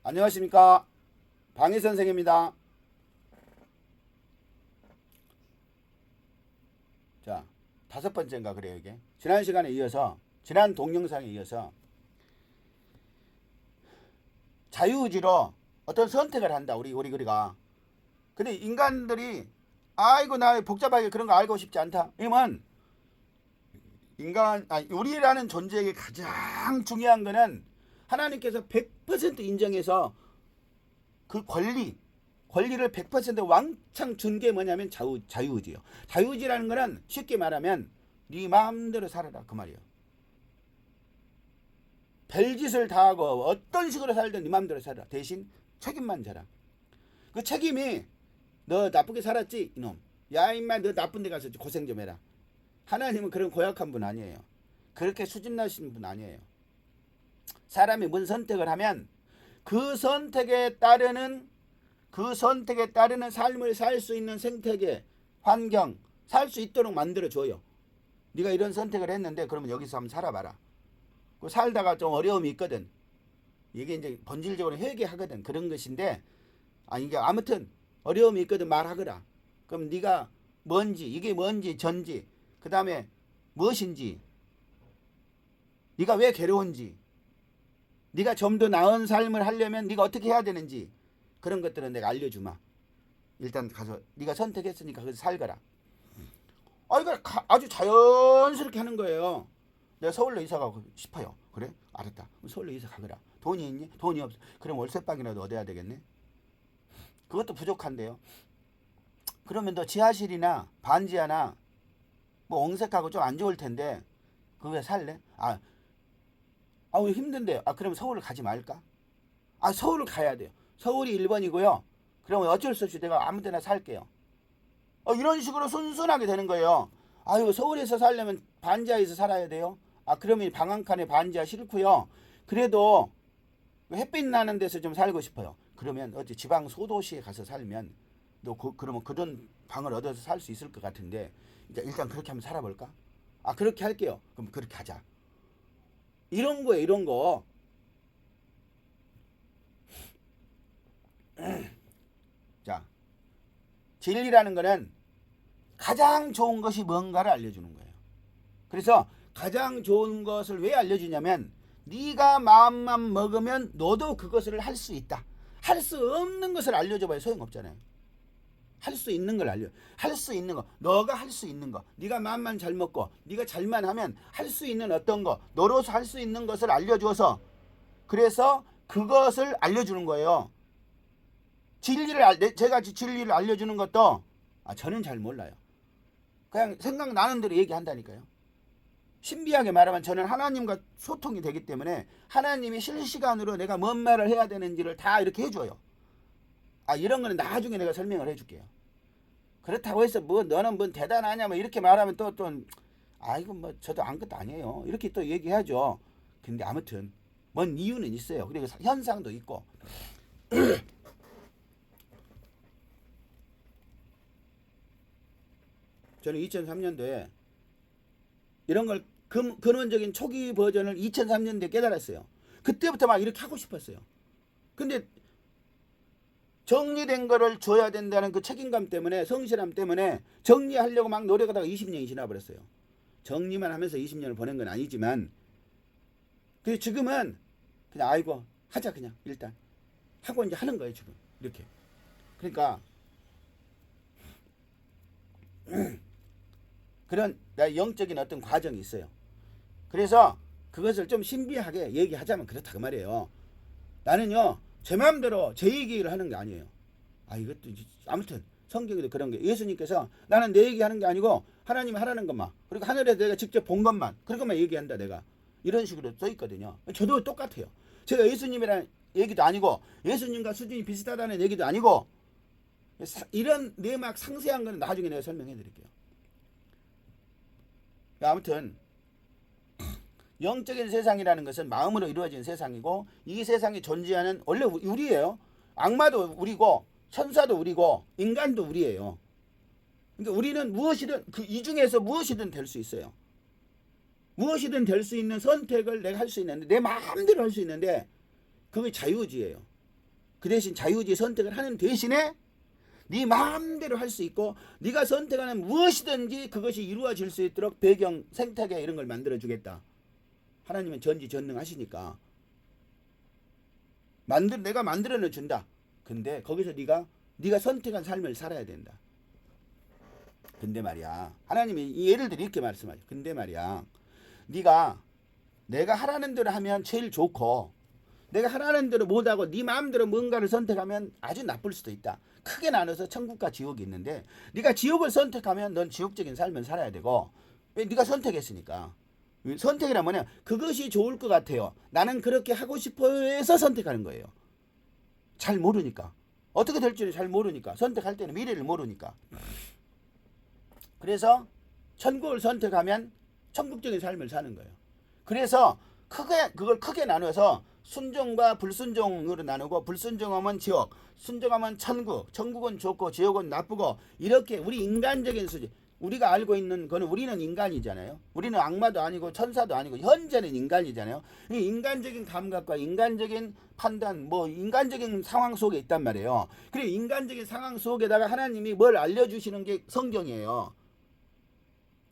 안녕하십니까, 방희 선생입니다. 자, 5번째인가 그래요. 이게 지난 시간에 이어서, 지난 동영상에 이어서 자유의지로 어떤 선택을 한다, 우리가. 근데 인간들이 아이고 나 복잡하게 그런 거 알고 싶지 않다 이러면, 우리라는 존재에게 가장 중요한 거는 하나님께서 100% 인정해서 그 권리를 100% 왕창 준 게 뭐냐면 자유의지예요. 자유의지라는 거는 쉽게 말하면 네 마음대로 살아라 그 말이에요. 별짓을 다 하고 어떤 식으로 살든 네 마음대로 살아라. 대신 책임만 져라. 그 책임이 너 나쁘게 살았지 이놈, 야 임마 너 나쁜 데 가서 고생 좀 해라. 하나님은 그런 고약한 분 아니에요. 그렇게 수준 나신 분 아니에요. 사람이 뭔 선택을 하면 그 선택에 따르는 삶을 살 수 있는 생태계, 환경, 살 수 있도록 만들어줘요. 네가 이런 선택을 했는데 그러면 여기서 한번 살아봐라. 그 살다가 좀 어려움이 있거든. 이게 이제 본질적으로 회개하거든. 그런 것인데, 이게 아무튼 어려움이 있거든 말하거라. 그럼 네가 이게 뭔지 전지, 그 다음에 무엇인지, 네가 왜 괴로운지, 네가 좀 더 나은 삶을 하려면 네가 어떻게 해야 되는지, 그런 것들은 내가 알려주마. 일단 가서 네가 선택했으니까 거기서 살거라. 이거 아주 자연스럽게 하는 거예요. 내가 서울로 이사 가고 싶어요. 그래? 알았다. 서울로 이사 가거라. 돈이 있니? 돈이 없어. 그럼 월세방이라도 얻어야 되겠네. 그것도 부족한데요. 그러면 너 지하실이나 반지하나 뭐 옹색하고 좀 안 좋을 텐데 그거 살래? 왜 힘든데? 그럼 서울을 가지 말까? 서울을 가야 돼요. 서울이 1번이고요. 그러면 어쩔 수 없이 내가 아무 데나 살게요. 이런 식으로 순순하게 되는 거예요. 서울에서 살려면 반지하에서 살아야 돼요. 그러면 방 한 칸에 반지하 싫고요. 그래도 햇빛 나는 데서 좀 살고 싶어요. 그러면 어디 지방 소도시에 가서 살면 너 그러면 그런 방을 얻어서 살 수 있을 것 같은데, 일단 그렇게 한번 살아볼까? 그렇게 할게요. 그럼 그렇게 하자. 이런 거예요, 이런 거. 자, 진리라는 거는 가장 좋은 것이 뭔가를 알려주는 거예요. 그래서 가장 좋은 것을 왜 알려주냐면, 네가 마음만 먹으면 너도 그것을 할 수 있다. 할 수 없는 것을 알려줘봐야 소용없잖아요. 할 수 있는 걸 할 수 있는 거, 너가 할 수 있는 거, 네가 마음만 잘 먹고 네가 잘만 하면 할 수 있는 어떤 거, 너로서 할 수 있는 것을 알려줘서, 그래서 그것을 알려주는 거예요. 제가 진리를 알려주는 것도 저는 잘 몰라요. 그냥 생각나는 대로 얘기한다니까요. 신비하게 말하면 저는 하나님과 소통이 되기 때문에 하나님이 실시간으로 내가 뭔 말을 해야 되는지를 다 이렇게 해줘요. 이런 거는 나중에 내가 설명을 해줄게요. 그렇다고 해서 너는 뭔 대단하냐 이렇게 말하면 또 이거 저도 아무것도 아니에요 이렇게 또 얘기하죠. 근데 아무튼 뭔 이유는 있어요. 그리고 현상도 있고. 저는 2003년도에 이런 걸 근원적인 초기 버전을 2003년도에 깨달았어요. 그때부터 막 이렇게 하고 싶었어요. 근데 정리된 거를 줘야 된다는 그 책임감 때문에, 성실함 때문에 정리하려고 막 노력하다가 20년이 지나버렸어요. 정리만 하면서 20년을 보낸 건 아니지만, 지금은 그냥 하자, 그냥 일단 하고 이제 하는 거예요 지금 이렇게. 그러니까 그런 영적인 어떤 과정이 있어요. 그래서 그것을 좀 신비하게 얘기하자면 그렇다 그 말이에요. 나는요 제 마음대로 제 얘기를 하는 게 아니에요. 이것도 아무튼 성경에도 그런 게, 예수님께서 나는 내 얘기하는 게 아니고 하나님이 하라는 것만, 그리고 하늘에서 내가 직접 본 것만, 그런 것만 얘기한다 내가, 이런 식으로 써 있거든요. 저도 똑같아요. 제가 예수님이라는 얘기도 아니고 예수님과 수준이 비슷하다는 얘기도 아니고, 이런 내막 상세한 거는 나중에 내가 설명해 드릴게요. 아무튼 영적인 세상이라는 것은 마음으로 이루어진 세상이고, 이 세상에 존재하는 원래 우리예요. 악마도 우리고 천사도 우리고 인간도 우리예요. 그러니까 우리는 무엇이든 이 중에서 무엇이든 될 수 있어요. 무엇이든 될 수 있는 선택을 내가 할 수 있는데, 내 마음대로 할 수 있는데, 그게 자유의지예요. 그 대신 자유의지 선택을 하는 대신에 네 마음대로 할 수 있고 네가 선택하는 무엇이든지 그것이 이루어질 수 있도록 배경, 생태계 이런 걸 만들어주겠다. 하나님은 전지전능하시니까 내가 만들어는 준다. 근데 거기서 네가 선택한 삶을 살아야 된다. 근데 말이야, 하나님이 예를 들어 이렇게 말씀하죠. 근데 말이야, 내가 하라는 대로 하면 제일 좋고 내가 하라는 대로 못하고 네 마음대로 뭔가를 선택하면 아주 나쁠 수도 있다. 크게 나눠서 천국과 지옥이 있는데 네가 지옥을 선택하면 넌 지옥적인 삶을 살아야 되고, 왜? 네가 선택했으니까. 선택이란 뭐냐? 그것이 좋을 것 같아요. 나는 그렇게 하고 싶어 해서 선택하는 거예요. 잘 모르니까. 어떻게 될지를 잘 모르니까. 선택할 때는 미래를 모르니까. 그래서 천국을 선택하면 천국적인 삶을 사는 거예요. 그래서 그걸 크게 나눠서 순종과 불순종으로 나누고, 불순종하면 지옥, 순종하면 천국, 천국은 좋고 지옥은 나쁘고, 이렇게 우리 인간적인 수준, 우리가 알고 있는 거는 우리는 인간이잖아요. 우리는 악마도 아니고 천사도 아니고 현재는 인간이잖아요. 이 인간적인 감각과 인간적인 판단, 인간적인 상황 속에 있단 말이에요. 그리고 인간적인 상황 속에다가 하나님이 뭘 알려주시는 게 성경이에요.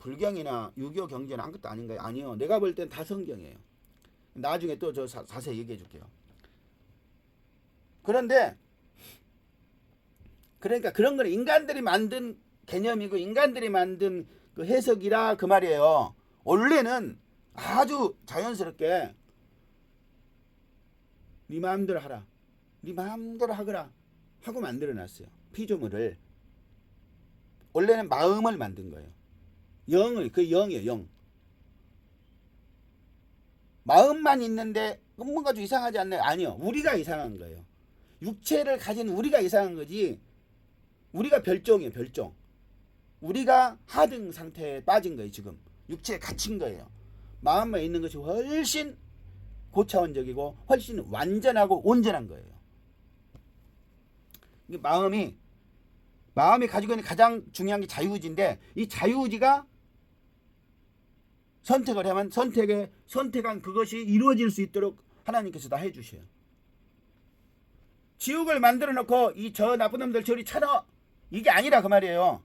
불경이나 유교 경제는 아무것도 아닌가요? 아니요. 내가 볼 땐 다 성경이에요. 나중에 또 저 자세히 얘기해 줄게요. 그러니까 그런 거는 인간들이 만든 개념이고 인간들이 만든 그 해석이라 그 말이에요. 원래는 아주 자연스럽게 네 마음대로 하라, 네 마음대로 하거라 하고 만들어놨어요. 피조물을. 원래는 마음을 만든 거예요. 그 영이에요. 영. 마음만 있는데 뭔가 좀 이상하지 않나요? 아니요. 우리가 이상한 거예요. 육체를 가진 우리가 이상한 거지. 우리가 별종이에요. 별종. 우리가 하등 상태에 빠진 거예요. 지금 육체에 갇힌 거예요. 마음만 있는 것이 훨씬 고차원적이고 훨씬 완전하고 온전한 거예요. 마음이 가지고 있는 가장 중요한 게 자유의지인데, 이 자유의지가 선택을 하면 선택한 그것이 이루어질 수 있도록 하나님께서 다 해주셔요. 지옥을 만들어 놓고 저 나쁜 놈들 저리 쳐넣어, 이게 아니라 그 말이에요.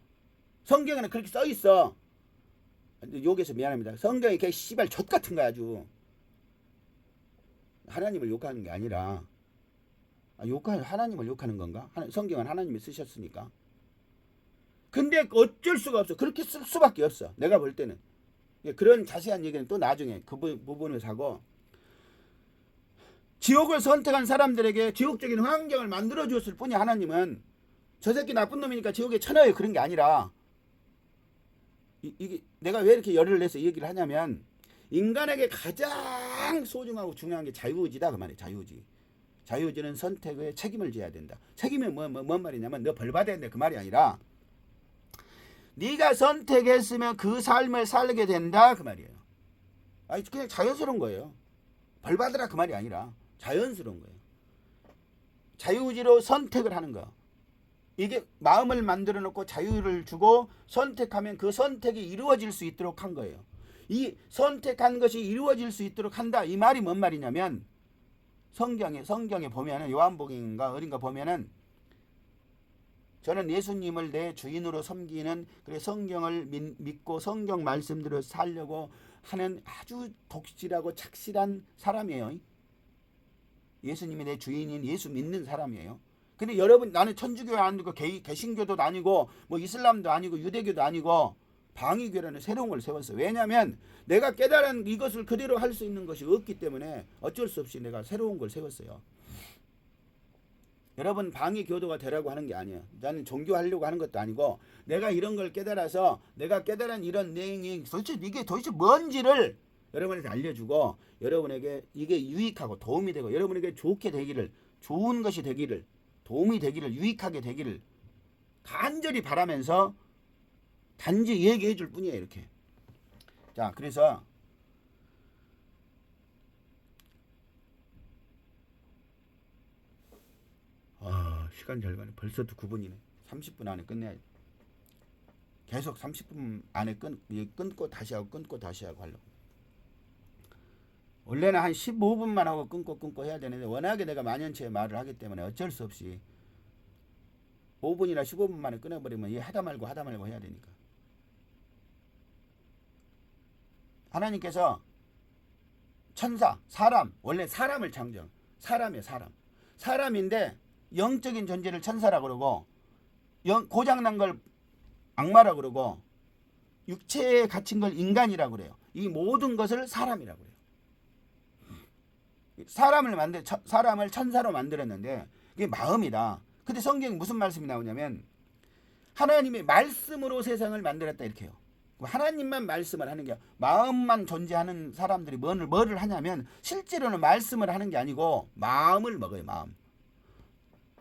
성경에는 그렇게 써 있어. 욕해서 미안합니다. 성경이 개 씨발 젖 같은 거야 아주. 하나님을 욕하는 게 아니라, 하나님을 욕하는 건가? 성경은 하나님이 쓰셨으니까. 근데 어쩔 수가 없어. 그렇게 쓸 수밖에 없어. 내가 볼 때는. 그런 자세한 얘기는 또 나중에 그 부분에서 하고, 지옥을 선택한 사람들에게 지옥적인 환경을 만들어 주었을 뿐이, 하나님은 저 새끼 나쁜 놈이니까 지옥에 쳐넣어요, 그런 게 아니라, 이게 내가 왜 이렇게 열을 내서 이 얘기를 하냐면, 인간에게 가장 소중하고 중요한 게 자유의지다 그 말이에요. 자유의지는 선택에 책임을 져야 된다. 책임이 뭔 말이냐면 너 벌 받아야 된다 그 말이 아니라, 네가 선택했으면 그 삶을 살게 된다 그 말이에요. 그냥 자연스러운 거예요. 벌 받으라 그 말이 아니라 자연스러운 거예요. 자유의지로 선택을 하는 거. 이게 마음을 만들어 놓고 자유를 주고 선택하면 그 선택이 이루어질 수 있도록 한 거예요. 이 선택한 것이 이루어질 수 있도록 한다. 이 말이 뭔 말이냐면, 성경에 보면은, 요한복음인가 어딘가 보면은, 저는 예수님을 내 주인으로 섬기는, 그래 성경을 믿고 성경 말씀대로 살려고 하는 아주 독실하고 착실한 사람이에요. 예수님이 내 주인인 예수 믿는 사람이에요. 근데 여러분, 나는 천주교 아니고 개신교도 아니고 이슬람도 아니고 유대교도 아니고 방위교라는 새로운 걸 세웠어요. 왜냐하면 내가 깨달은 이것을 그대로 할 수 있는 것이 없기 때문에 어쩔 수 없이 내가 새로운 걸 세웠어요. 여러분, 방위교도가 되라고 하는 게 아니에요. 나는 종교하려고 하는 것도 아니고, 내가 이런 걸 깨달아서 내가 깨달은 이런 내용이 이게 도대체 뭔지를 여러분에게 알려주고, 여러분에게 이게 유익하고 도움이 되고 여러분에게 좋게 되기를, 좋은 것이 되기를, 도움이 되기를, 유익하게 되기를 간절히 바라면서 단지 얘기해 줄 뿐이에요. 이렇게. 자, 그래서 시간 잘 가네. 벌써 또 9분이네. 30분 안에 끝내야 돼. 계속 30분 안에 끊고 다시 하고 끊고 다시 하고 하려고. 원래는 한 15분만 하고 끊고 해야 되는데 워낙에 내가 만연치에 말을 하기 때문에 어쩔 수 없이 5분이나 15분 만에 끊어버리면 얘 하다 말고 해야 되니까. 하나님께서 천사, 사람, 원래 사람을 창조. 사람이에요, 사람. 사람인데 영적인 존재를 천사라고 그러고 고장난 걸 악마라고 그러고 육체에 갇힌 걸 인간이라고 그래요. 이 모든 것을 사람이라고 그래요. 사람을 천사로 만들었는데 그게 마음이다. 근데 성경에 무슨 말씀이 나오냐면 하나님의 말씀으로 세상을 만들었다 이렇게 해요. 하나님만 말씀을 하는 게 마음만 존재하는 사람들이 뭐를 하냐면 실제로는 말씀을 하는 게 아니고 마음을 먹어요. 마음.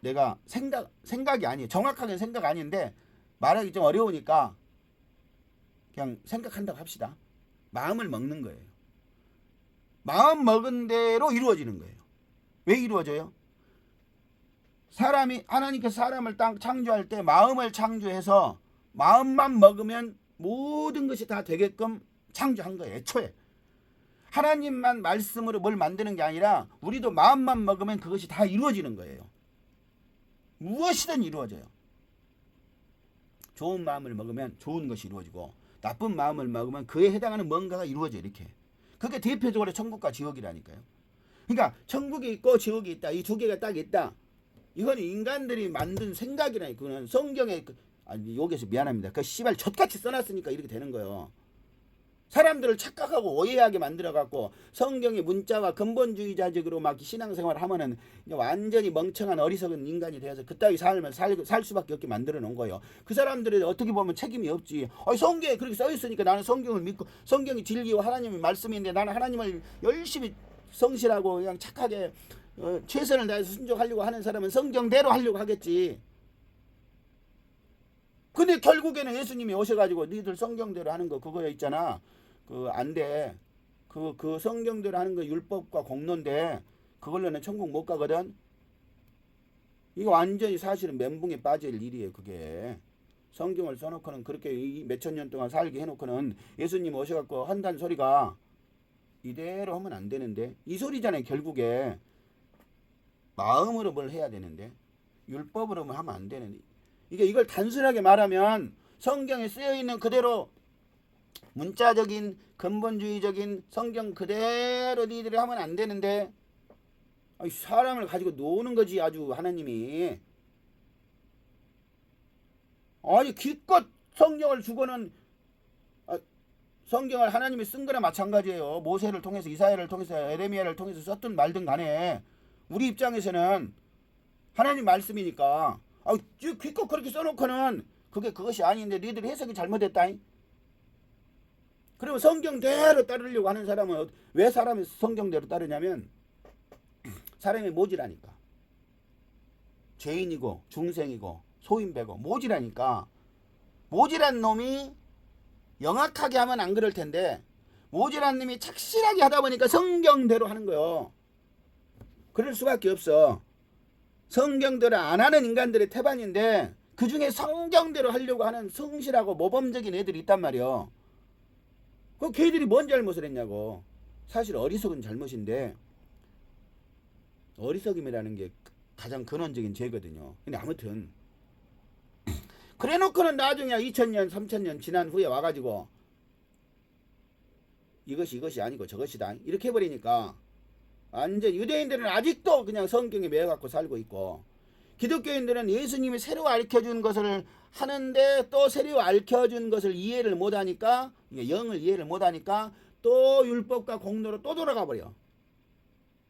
내가 생각이 아니에요. 정확하게 생각 아닌데 말하기 좀 어려우니까 그냥 생각한다고 합시다. 마음을 먹는 거예요. 마음 먹은 대로 이루어지는 거예요. 왜 이루어져요? 하나님께서 사람을 창조할 때 마음을 창조해서 마음만 먹으면 모든 것이 다 되게끔 창조한 거예요. 애초에. 하나님만 말씀으로 뭘 만드는 게 아니라 우리도 마음만 먹으면 그것이 다 이루어지는 거예요. 무엇이든 이루어져요. 좋은 마음을 먹으면 좋은 것이 이루어지고 나쁜 마음을 먹으면 그에 해당하는 뭔가가 이루어져 이렇게. 그게 대표적으로 천국과 지옥이라니까요. 그러니까 천국이 있고 지옥이 있다. 이 두 개가 딱 있다. 이건 인간들이 만든 생각이라니. 그거는 성경에 여기서 미안합니다. 그 씨발 젖같이 써놨으니까 이렇게 되는 거예요. 사람들을 착각하고 오해하게 만들어갖고 성경의 문자와 근본주의자적으로 막 신앙생활을 하면은 완전히 멍청한 어리석은 인간이 되어서 그따위 삶을 살 수밖에 없게 만들어 놓은 거예요. 그 사람들이 어떻게 보면 책임이 없지. 성경에 그렇게 써있으니까 나는 성경을 믿고 성경이 진리와 하나님의 말씀인데 나는 하나님을 열심히 성실하고 그냥 착하게 최선을 다해서 순종하려고 하는 사람은 성경대로 하려고 하겠지. 근데 결국에는 예수님이 오셔가지고 니들 성경대로 하는 거 그거 있잖아. 안 돼. 그 성경대로 하는 거 율법과 공로인데 그걸로는 천국 못 가거든. 이거 완전히 사실은 멘붕에 빠질 일이에요. 그게. 성경을 써놓고는 그렇게 몇천 년 동안 살게 해놓고는 예수님 오셔갖고 한다는 소리가 이대로 하면 안 되는데 이 소리잖아요. 결국에 마음으로 뭘 해야 되는데 율법으로 하면 안 되는데 이걸 단순하게 말하면 성경에 쓰여있는 그대로 문자적인 근본주의적인 성경 그대로 니들이 하면 안 되는데 사람을 가지고 노는 거지 아주 하나님이. 기껏 성경을 주고는 성경을 하나님이 쓴 거나 마찬가지예요. 모세를 통해서 이사야를 통해서 에레미야를 통해서 썼든 말든 간에 우리 입장에서는 하나님 말씀이니까 기껏 그렇게 써놓고는 그것이 아닌데 니들이 해석이 잘못했다. 그리고 성경대로 따르려고 하는 사람은 왜 사람이 성경대로 따르냐면 사람이 모질하니까. 죄인이고 중생이고 소인배고 모질하니까. 모질한 놈이 영악하게 하면 안 그럴 텐데 모질한 놈이 착실하게 하다 보니까 성경대로 하는 거예요. 그럴 수밖에 없어. 성경대로 안 하는 인간들의 태반인데 그 중에 성경대로 하려고 하는 성실하고 모범적인 애들이 있단 말이야. 걔들이 뭔 잘못을 했냐고. 사실 어리석은 잘못인데 어리석임이라는 게 가장 근원적인 죄거든요. 근데 아무튼 그래 놓고는 나중에 2000년 3000년 지난 후에 와가지고 이것이 아니고 저것이다 이렇게 해버리니까 완전 유대인들은 아직도 그냥 성경에 매여갖고 살고 있고 기독교인들은 예수님이 새로 알려준 것을 하는데 또 새로 알려준 것을 이해를 못하니까 영을 이해를 못하니까 또 율법과 공로로 또 돌아가 버려.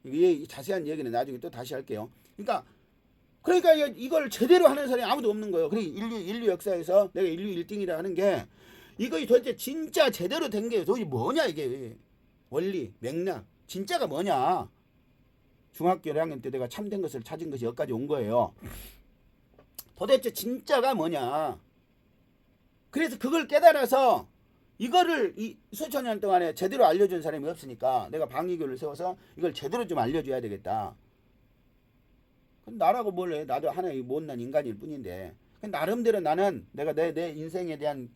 이 자세한 얘기는 나중에 또 다시 할게요. 그러니까 이걸 제대로 하는 사람이 아무도 없는 거예요. 그리고 인류 역사에서 내가 인류 1등이라 하는 게 이것이 도대체 진짜 제대로 된 게 도대체 뭐냐 이게 원리 맥락 진짜가 뭐냐. 중학교 1학년 때 내가 참된 것을 찾은 것이 여기까지 온 거예요. 도대체 진짜가 뭐냐. 그래서 그걸 깨달아서 이거를 수천 년 동안에 제대로 알려준 사람이 없으니까 내가 방위교를 세워서 이걸 제대로 좀 알려줘야 되겠다. 나라고 뭘 해. 나도 하나의 못난 인간일 뿐인데 나름대로 나는 내가 내 인생에 대한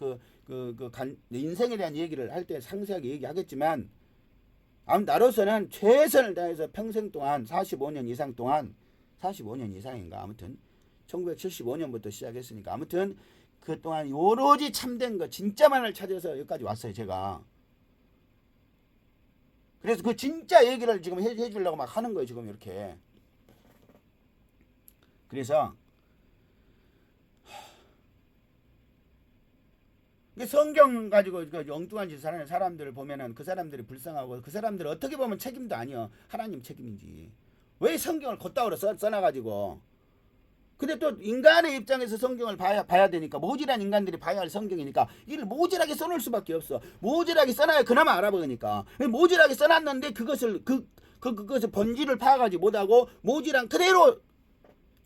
내 인생에 대한 얘기를 할 때 상세하게 얘기하겠지만 나로서는 최선을 다해서 평생 동안 45년 이상 동안 45년 이상인가 아무튼 1975년부터 시작했으니까 아무튼 그동안 오로지 참된 거 진짜만을 찾아서 여기까지 왔어요 제가. 그래서 그 진짜 얘기를 지금 해주려고 막 하는 거예요 지금 이렇게. 그래서 성경 가지고 엉뚱한 짓을 하는 사람들을 보면은 그 사람들이 불쌍하고 그 사람들은 어떻게 보면 책임도 아니요 하나님 책임인지 왜 성경을 곧다우로 써놔가지고. 근데 또 인간의 입장에서 성경을 봐야 되니까 모질한 인간들이 봐야 할 성경이니까 이를 모질하게 써놓을 수밖에 없어. 모질하게 써놔야 그나마 알아보니까. 모질하게 써놨는데 그것을 그것을 본질을 파악하지 못하고 모질한 그대로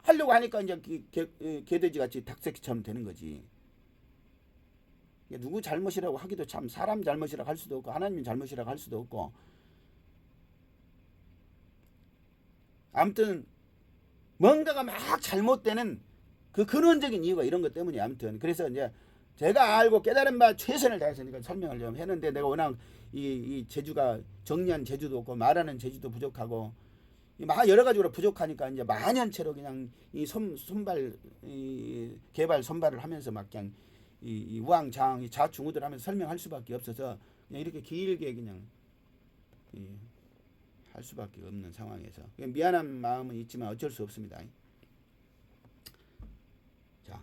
하려고 하니까 이제 개돼지 같이 닭새끼처럼 되는 거지. 누구 잘못이라고 하기도 참 사람 잘못이라고 할 수도 없고 하나님 잘못이라고 할 수도 없고. 아무튼 뭔가가 막 잘못되는 그 근원적인 이유가 이런 것 때문이야. 아무튼 그래서 이제 제가 알고 깨달은 바 최선을 다해서 설명을 좀 했는데 내가 워낙 이 재주가 정리한 재주도 없고 말하는 재주도 부족하고 여러 가지로 부족하니까 이제 만연체로 그냥 이 손발 개발 손발을 하면서 막 그냥 이 우왕좌왕 좌충우돌 하면서 설명할 수밖에 없어서 그냥 이렇게 길게 그냥 할 수밖에 없는 상황에서 미안한 마음은 있지만 어쩔 수 없습니다. 자,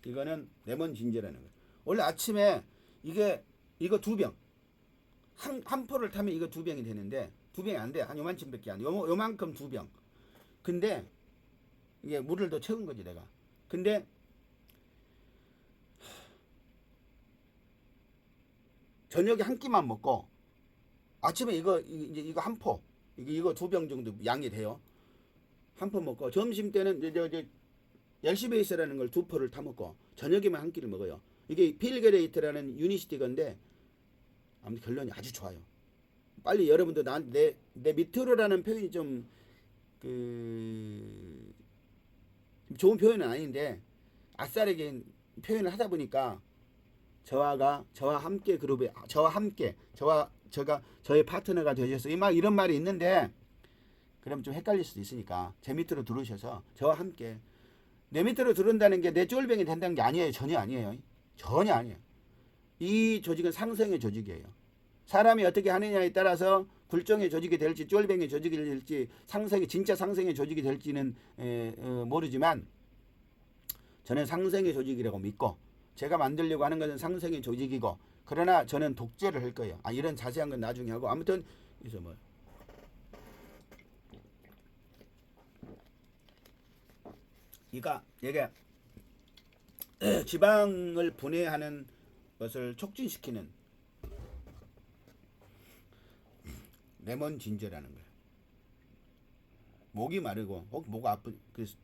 이거는 레몬 진저라는 거예요. 원래 아침에 이거 2병 한 포를 타면 이거 2병이 되는데 2병이 안 돼. 한 요만큼밖에 안 돼. 요만큼 2병. 근데 이게 물을 더 채운 거지 내가. 근데 저녁에 한 끼만 먹고 아침에 이거 한 포, 이거 2병 정도 양이 돼요. 한 포 먹고 점심 때는 이제 열시베이스라는 걸 2포를 타 먹고 저녁에만 한 끼를 먹어요. 이게 필게레이트라는 유니시티건데 아무튼 결론이 아주 좋아요. 빨리 여러분도 내 밑으로라는 표현이 좀 좋은 표현은 아닌데 아싸리게 표현을 하다 보니까 저와 함께 그룹에 저의 파트너가 되셔서 막 이런 말이 있는데 그럼 좀 헷갈릴 수도 있으니까 제 밑으로 들으셔서 저와 함께 내 밑으로 들은다는 게 내 쫄병이 된다는 게 아니에요. 전혀 아니에요. 전혀 아니에요. 이 조직은 상생의 조직이에요. 사람이 어떻게 하느냐에 따라서 굴종의 조직이 될지 쫄병의 조직이 될지 진짜 상생의 조직이 될지는 모르지만 저는 상생의 조직이라고 믿고 제가 만들려고 하는 것은 상생의 조직이고 그러나 저는 독재를 할 거예요. 이런 자세한 건 나중에 하고 아무튼 그래서 얘가 지방을 분해하는 것을 촉진시키는 레몬 진저라는 거예요. 목이 마르고 목 아픈 그래서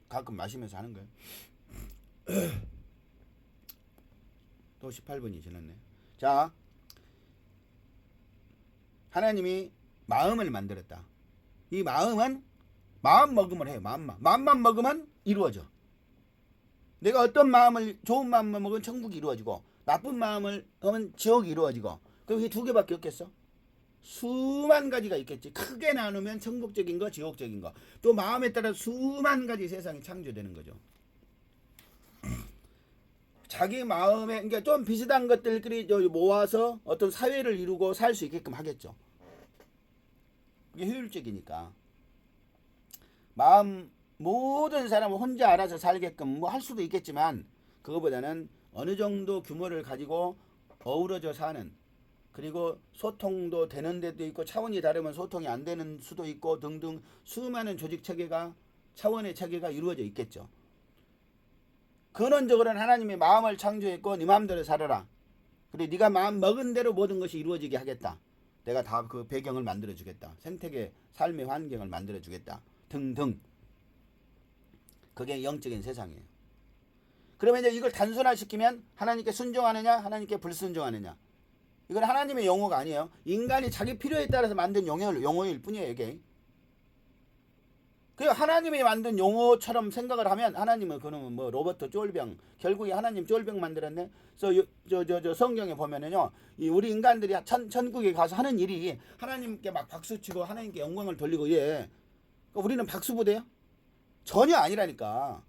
가끔 마시면서 하는 거예요. 또 18분이 지났네. 자, 하나님이 마음을 만들었다. 이 마음은 마음 먹음을 해요. 마음만 먹으면 이루어져. 내가 어떤 마음을 좋은 마음만 먹으면 천국이 이루어지고 나쁜 마음을 하면 지옥이 이루어지고 그럼 이게 2개밖에 없겠어? 수만 가지가 있겠지. 크게 나누면 천국적인 거, 지옥적인 거. 또 마음에 따라 수만 가지 세상이 창조되는 거죠. 자기 마음에 그러니까 좀 비슷한 것들끼리 모아서 어떤 사회를 이루고 살 수 있게끔 하겠죠. 그게 효율적이니까. 모든 사람은 혼자 알아서 살게끔 할 수도 있겠지만 그거보다는 어느 정도 규모를 가지고 어우러져 사는 그리고 소통도 되는 데도 있고 차원이 다르면 소통이 안 되는 수도 있고 등등 수많은 조직 체계가 차원의 체계가 이루어져 있겠죠. 근원적으로는 하나님이 마음을 창조했고 네 마음대로 살아라. 그리고 네가 마음 먹은 대로 모든 것이 이루어지게 하겠다. 내가 다 그 배경을 만들어 주겠다. 생태계 삶의 환경을 만들어 주겠다. 등등. 그게 영적인 세상이에요. 그러면 이제 이걸 단순화시키면 하나님께 순종하느냐 하나님께 불순종하느냐 이건 하나님의 용어가 아니에요. 인간이 자기 필요에 따라서 만든 용어일 뿐이에요. 이게 그 하나님이 만든 용어처럼 생각을 하면 하나님은 그놈은 뭐 로버트 쫄병 결국에 하나님 쫄병 만들었네. 그래서 저 성경에 보면은요, 이 우리 인간들이 천국에 가서 하는 일이 하나님께 막 박수치고 하나님께 영광을 돌리고 예. 그러니까 우리는 박수부대요? 전혀 아니라니까.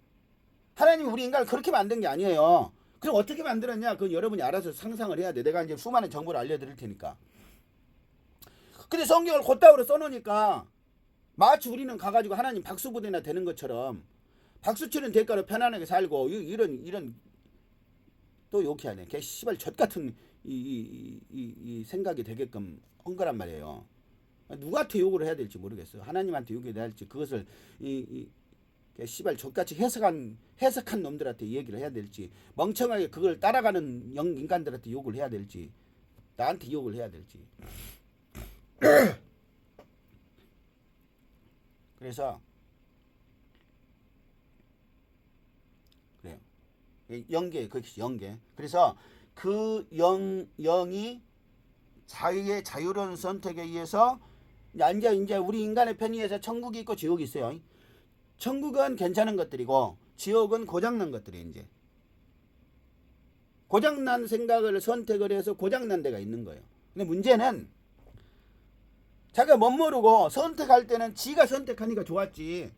하나님이 우리 인간을 그렇게 만든 게 아니에요. 그럼 어떻게 만들었냐? 그건 여러분이 알아서 상상을 해야 돼. 내가 이제 수많은 정보를 알려드릴 테니까. 근데 성경을 곧다으로 써놓으니까 마치 우리는 가가지고 하나님 박수부대나 되는 것처럼 박수 치는 대가로 편안하게 살고 이런 또 욕해야 개 씨발 젖 같은 이 생각이 되게끔 한 거란 말이에요. 누구한테 욕을 해야 될지 모르겠어요. 하나님한테 욕을 해야 될지 그것을 개 씨발 젖같이 해석한 놈들한테 얘기를 해야 될지 멍청하게 그걸 따라가는 인간들한테 욕을 해야 될지 나한테 욕을 해야 될지. 그래서 그래요. 영계 그것이 영계. 그래서 그 영이 자유의 자유로운 선택에 의해서 이제 우리 인간의 편의에서 천국이 있고 지옥이 있어요. 천국은 괜찮은 것들이고 지옥은 고장난 것들이 이제 고장난 생각을 선택을 해서 고장난 데가 있는 거예요. 근데 문제는 자기가 못 모르고 선택할 때는 지가 선택하니까 좋았지.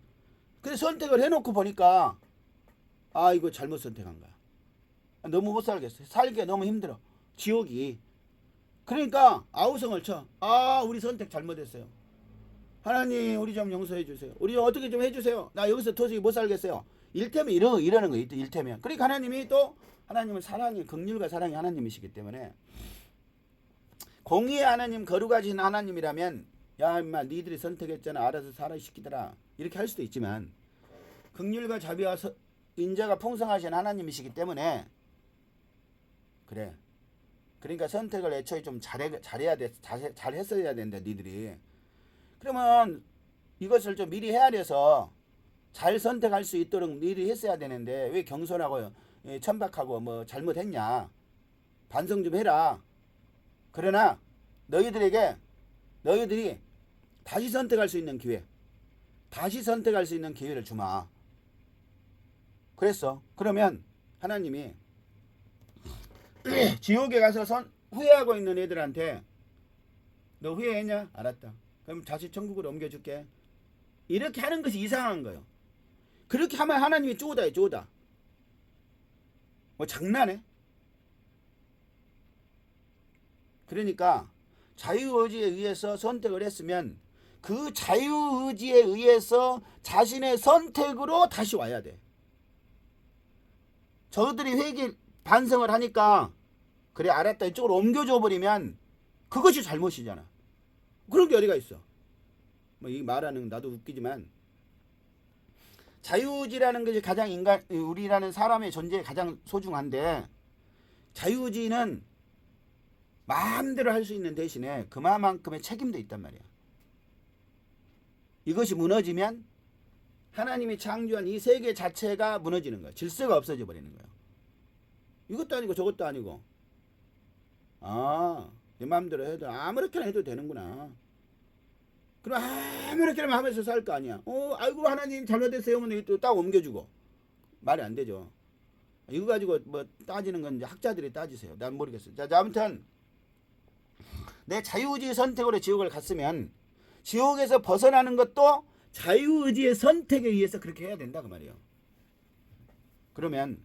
근데 선택을 해놓고 보니까 아 이거 잘못 선택한 거야. 너무 못 살겠어. 살기가 너무 힘들어. 지옥이. 그러니까 아우성을 쳐. 아 우리 선택 잘못했어요. 하나님 우리 좀 용서해 주세요. 우리 좀 어떻게 좀 해주세요. 나 여기서 도저히 못 살겠어요. 일테면 이러는 거예요. 일테면. 그러니까 하나님이 또 하나님은 사랑이 긍휼과 사랑이 하나님이시기 때문에 공의의 하나님 거룩하신 하나님이라면 야 임마 니들이 선택했잖아 알아서 살아 이 새끼들아 이렇게 할 수도 있지만 긍휼과 자비와 인자가 풍성하신 하나님이시기 때문에 그래. 그러니까 선택을 애초에 좀 잘해야 돼. 잘했어야 된다 니들이. 그러면 이것을 좀 미리 헤아려서 잘 선택할 수 있도록 미리 했어야 되는데 왜 경솔하고 천박하고 뭐 잘못했냐. 반성 좀 해라. 그러나 너희들이 다시 선택할 수 있는 기회를 주마. 그랬어. 그러면 하나님이 지옥에 가서 후회하고 있는 애들한테 너 후회했냐? 알았다. 그럼 다시 천국으로 옮겨줄게. 이렇게 하는 것이 이상한 거예요. 그렇게 하면 하나님이 쪼다해 쪼다. 뭐 장난해? 그러니까 자유의지에 의해서 선택을 했으면 그 자유의지에 의해서 자신의 선택으로 다시 와야 돼. 저들이 반성을 하니까 그래 알았다 이쪽으로 옮겨줘 버리면 그것이 잘못이잖아. 그런 게 어디가 있어. 뭐 이 말하는 나도 웃기지만 자유의지라는 것이 가장 우리라는 사람의 존재에 가장 소중한데 자유의지는 마음대로 할 수 있는 대신에 그만큼의 책임도 있단 말이야. 이것이 무너지면 하나님이 창조한 이 세계 자체가 무너지는 거야. 질서가 없어져 버리는 거야. 이것도 아니고 저것도 아니고 내 마음대로 해도 아무렇게나 해도 되는구나. 그럼 아무렇게나 하면서 살 거 아니야. 아이고 하나님 잘못했어요. 또 딱 옮겨주고 말이 안 되죠. 이거 가지고 뭐 따지는 건 이제 학자들이 따지세요. 난 모르겠어요. 자 아무튼 내 자유의지 선택으로 지옥을 갔으면 지옥에서 벗어나는 것도 자유의지의 선택에 의해서 그렇게 해야 된다 그 말이에요. 그러면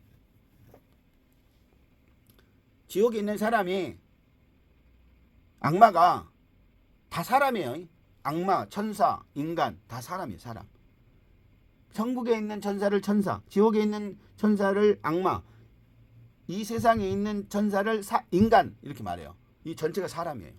지옥에 있는 사람이 악마가 다 사람이에요. 악마, 천사, 인간 다 사람이에요. 사람. 천국에 있는 천사를 천사, 지옥에 있는 천사를 악마, 이 세상에 있는 천사를 인간 이렇게 말해요. 이 전체가 사람이에요.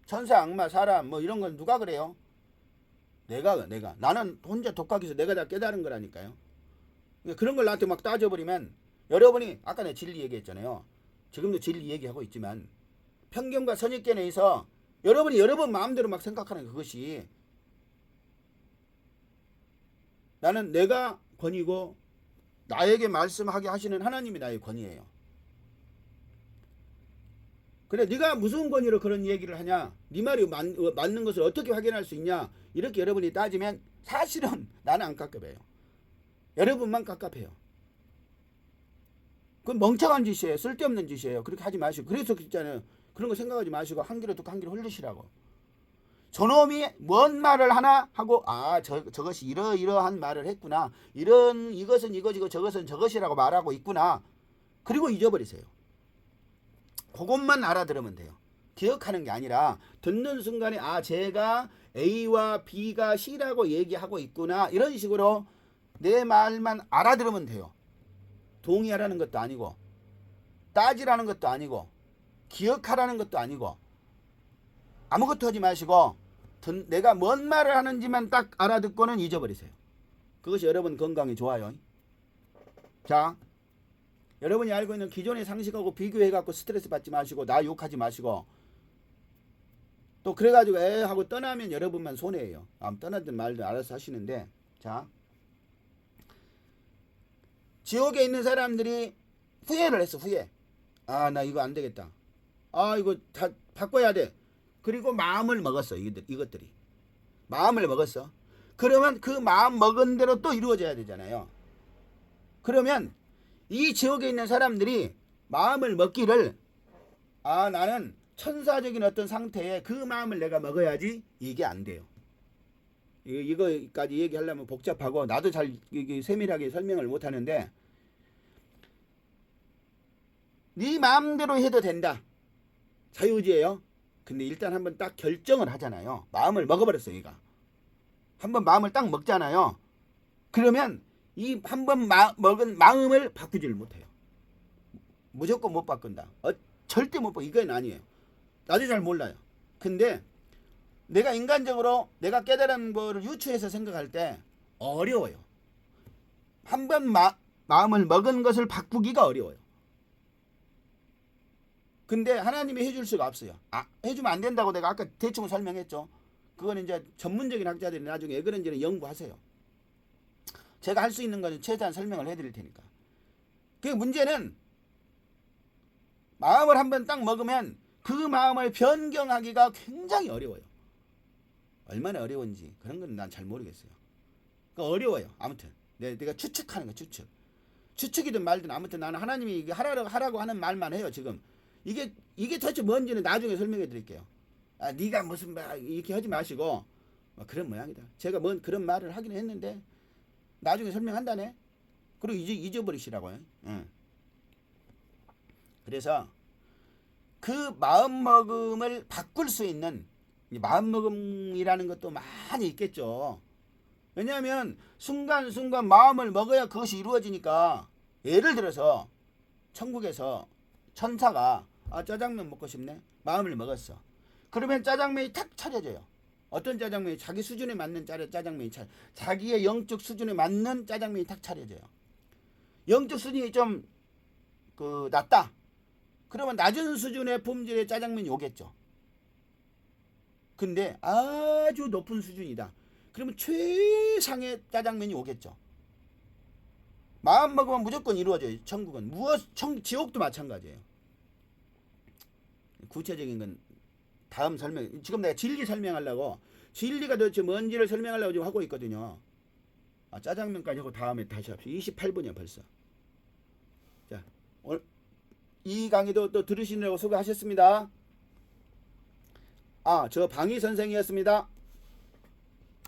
천사, 악마, 사람 뭐 이런 건 누가 그래요? 내가 나는 혼자 독학해서 내가 다 깨달은 거라니까요. 그런 걸 나한테 막 따져버리면 여러분이 아까 내가 진리 얘기했잖아요. 지금도 진리 얘기하고 있지만 편견과 선입견에 의해서 여러분이 여러분 마음대로 막 생각하는 그것이 나는 내가 권위고 나에게 말씀하게 하시는 하나님이 나의 권위예요. 그래 네가 무슨 권위로 그런 얘기를 하냐? 네 말이 맞는 것을 어떻게 확인할 수 있냐? 이렇게 여러분이 따지면 사실은 나는 안 깝깝해요. 여러분만 깝깝해요. 그건 멍청한 짓이에요. 쓸데없는 짓이에요. 그렇게 하지 마시고. 그래서 있잖아요. 그런 거 생각하지 마시고 한 귀로 듣고 한 귀로 흘리시라고. 저놈이 뭔 말을 하나 하고 저것이 이러이러한 말을 했구나. 이것은 이것이고 저것은 저것이라고 말하고 있구나. 그리고 잊어버리세요. 그것만 알아들으면 돼요. 기억하는 게 아니라 듣는 순간에 제가 A와 B가 C라고 얘기하고 있구나. 이런 식으로 내 말만 알아들으면 돼요. 동의하라는 것도 아니고 따지라는 것도 아니고 기억하라는 것도 아니고 아무것도 하지 마시고 내가 뭔 말을 하는지만 딱 알아듣고는 잊어버리세요. 그것이 여러분 건강에 좋아요. 자, 여러분이 알고 있는 기존의 상식하고 비교해갖고 스트레스 받지 마시고 나 욕하지 마시고 또 그래가지고 하고 떠나면 여러분만 손해예요. 떠나든 말든 알아서 하시는데, 자, 지옥에 있는 사람들이 후회를 했어. 후회. 나 이거 안 되겠다. 이거 다 바꿔야 돼. 그리고 마음을 먹었어. 이것들이 마음을 먹었어. 그러면 그 마음 먹은 대로 또 이루어져야 되잖아요. 그러면 이 지옥에 있는 사람들이 마음을 먹기를 나는 천사적인 어떤 상태에 그 마음을 내가 먹어야지, 이게 안 돼요. 이거까지 얘기하려면 복잡하고 나도 잘 세밀하게 설명을 못하는데, 네 마음대로 해도 된다. 자유의지예요. 근데 일단 한번 딱 결정을 하잖아요. 마음을 먹어버렸어요. 얘가 한번 마음을 딱 먹잖아요. 그러면 이 한번 먹은 마음을 바꾸지를 못해요. 무조건 못 바꾼다. 절대 못 바꾼다. 이건 아니에요. 나도 잘 몰라요. 근데 내가 인간적으로 내가 깨달은 거를 유추해서 생각할 때 어려워요. 한번 마음을 먹은 것을 바꾸기가 어려워요. 근데 하나님이 해줄 수가 없어요. 해주면 안 된다고 내가 아까 대충 설명했죠. 그건 이제 전문적인 학자들이 나중에 왜 그런지는 연구하세요. 제가 할 수 있는 거는 최대한 설명을 해드릴 테니까. 그 문제는 마음을 한번 딱 먹으면 그 마음을 변경하기가 굉장히 어려워요. 얼마나 어려운지 그런 건 난 잘 모르겠어요. 그러니까 어려워요. 아무튼 내가 추측하는 거 추측이든 말든 아무튼 나는 하나님이 이게 하라고 하는 말만 해요. 지금 이게 도대체 뭔지는 나중에 설명해 드릴게요. 네가 무슨 말 이렇게 하지 마시고 그런 모양이다. 제가 그런 말을 하긴 했는데 나중에 설명한다네. 그리고 잊어버리시라고요. 그래서 그 마음먹음을 바꿀 수 있는 마음먹음이라는 것도 많이 있겠죠. 왜냐하면 순간순간 마음을 먹어야 그것이 이루어지니까. 예를 들어서 천국에서 천사가 짜장면 먹고 싶네. 마음을 먹었어. 그러면 짜장면이 탁 차려져요. 어떤 짜장면이 자기 수준에 맞는 짜장면이 자기의 영적 수준에 맞는 짜장면이 탁 차려져요. 영적 수준이 좀 낮다. 그러면 낮은 수준의 품질의 짜장면이 오겠죠. 근데 아주 높은 수준이다. 그러면 최상의 짜장면이 오겠죠. 마음 먹으면 무조건 이루어져요. 천국은. 지옥도 마찬가지예요. 구체적인 건 다음 설명. 지금 내가 진리 설명하려고, 진리가 도대체 뭔지를 설명하려고 지금 하고 있거든요. 짜장면까지 하고 다음에 다시 합시다. 28분이야 벌써. 자, 오늘 이 강의도 또 들으시느라고 수고하셨습니다. 저 방위 선생이었습니다.